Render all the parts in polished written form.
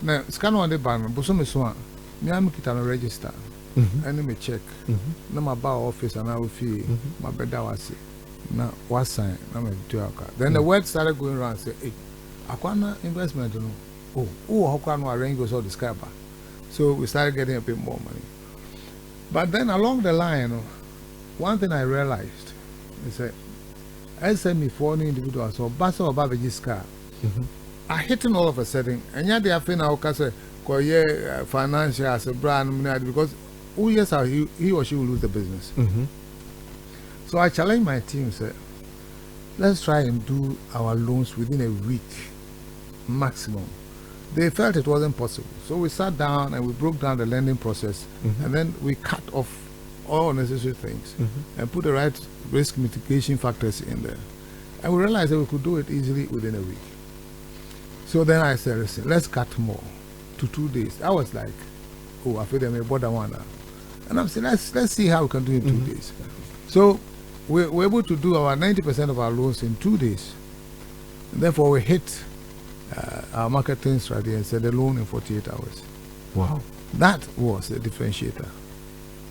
Now, scan on the banner, but some is one. Me, I'm going to register. And me check. No, my bar office and I will fee. My bed, I was now what sign? I'm a joker. Then the word started going around. Say, hey, Aquana investment. How can we arrange with all the skybar? So we started getting a bit more money. But then along the line, one thing I realized is that SME for any individuals or Bassa or Babaji's car are hitting all of a sudden. And yet they are feeling our case financial as a brand because who yes how he or she will lose the business. So I challenge my team, say, let's try and do our loans within a week maximum. They felt it wasn't possible. So we sat down and we broke down the lending process and then we cut off all necessary things and put the right risk mitigation factors in there. And we realized that we could do it easily within a week. So then I said, listen, let's cut more to 2 days. I was like, I feel they may bother one now. And I'm saying, let's see how we can do it in 2 days. So we're able to do our 90% of our loans in 2 days. And therefore, we hit our marketing strategy and said the loan in 48 hours. Wow. That was the differentiator.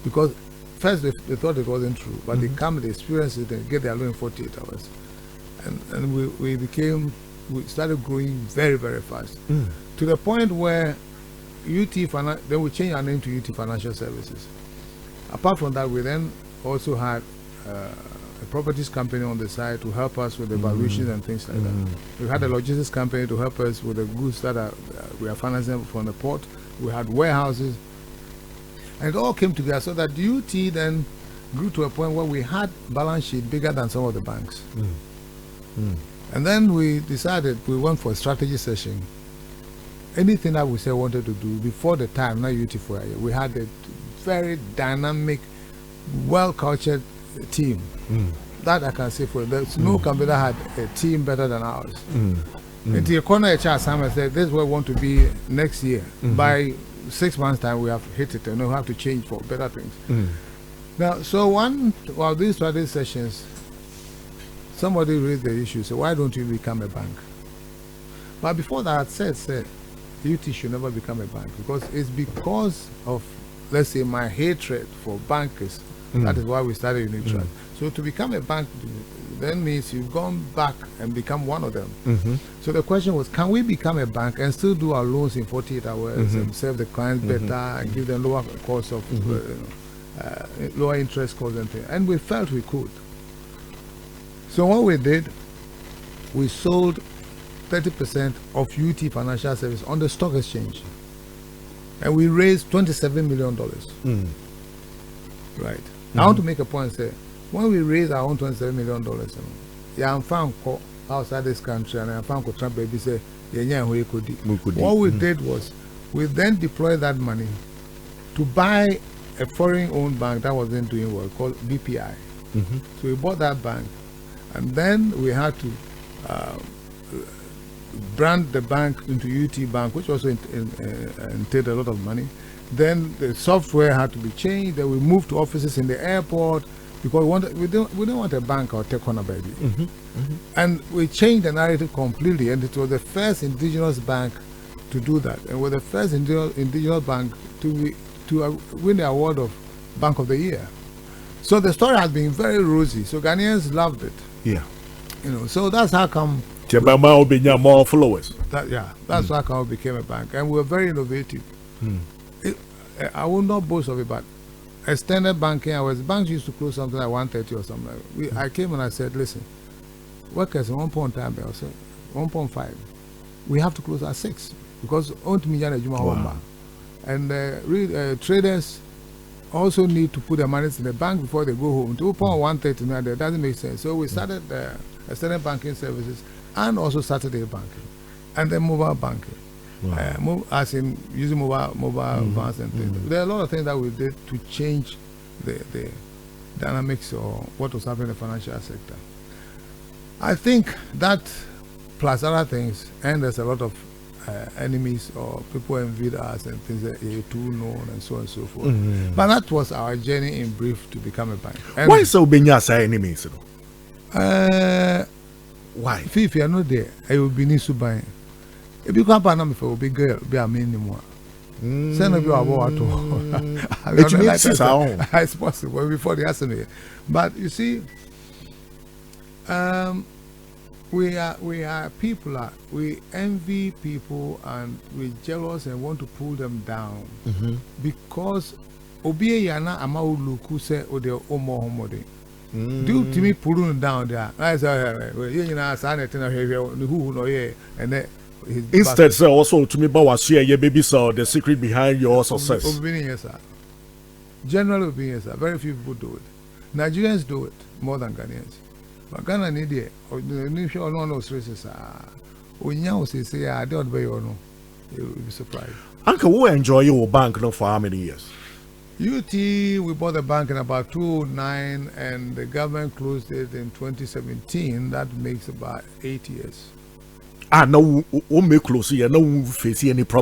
Because first they thought it wasn't true, but they come, they experience it, and get their loan in 48 hours. And we started growing very, very fast. To the point where then we changed our name to UT Financial Services. Apart from that, we then also had a properties company on the side to help us with the valuations and things like that. We had a logistics company to help us with the goods that we are financing from the port. We had warehouses. And it all came together so that UT then grew to a point where we had balance sheet bigger than some of the banks. And then we decided we went for a strategy session. Anything that we said wanted to do before the time, not UT for a year, we had a very dynamic, well-cultured team. That I can say for there's no company that had a team better than ours. And the corner HR Simon said, this is where we want to be next year. By 6 months' time, we have hit it and we have to change for better things. Now, so one of these strategy sessions, somebody raised the issue, so why don't you become a bank? But before that, I said, UT should never become a bank because it's because of, let's say, my hatred for bankers. That is why we started Unit Trust. So to become a bank then means you've gone back and become one of them. So the question was, can we become a bank and still do our loans in 48 hours and serve the clients better and give them lower cost of lower interest costs and things? And we felt we could. So what we did, we sold 30% of UT Financial Service on the stock exchange. And we raised $27 million. Right. I want to make a point and say, when we raised our own $27 million, I'm found outside this country and I'm found Trump baby say, what we did was, we then deployed that money to buy a foreign-owned bank that wasn't doing well, called BPI. So we bought that bank, and then we had to brand the bank into UT Bank, which also entailed a lot of money. Then the software had to be changed. Then we moved to offices in the airport because we don't want a bank or tech corner baby. And we changed the narrative completely, and it was the first indigenous bank to do that, and we're the first indigenous bank to win the award of Bank of the Year. So the story has been very rosy. So Ghanaians loved it. Yeah. So that's how come. More followers. That's how come we became a bank, and we were very innovative. I will not boast of it, but extended banking hours, banks used to close something at 1:30 or something. I came and I said, listen, workers at 1.5, we have to close at 6 because and traders also need to put their money in the bank before they go home. 2.130 that doesn't make sense. So we started extended banking services and also Saturday banking and then mobile banking. As in using mobile vans and things. There are a lot of things that we did to change the dynamics or what was happening in the financial sector. I think that plus other things, and there's a lot of enemies or people envied us and things that are too known and so on and so forth. But that was our journey in brief to become a bank. And why so Benyasa enemies? Why? If you are not there, I will be Nisubai. If you come back, for a big girl, be a minimum. Send of you are what it's possible before the assembly. But you see, we are people. We envy people and we're jealous and want to pull them down because Obi Yana Amau Luku say or the Omo Homode. Do to me pulling them down there. I say, you know, who know ye and then. Instead, sir, also to me, but share your baby saw the secret behind your success. Generally, yes, sir. Very few people do it. Nigerians do it more than Ghanaians. But Ghana need it. Or the sure no no stresses. When you say, I don't be or no, you'll be surprised. Uncle, who enjoy your bank no for how many years? UT, we bought the bank in about 2009, and the government closed it in 2017. That makes about 8 years. No, we make close here. No, we face any problem.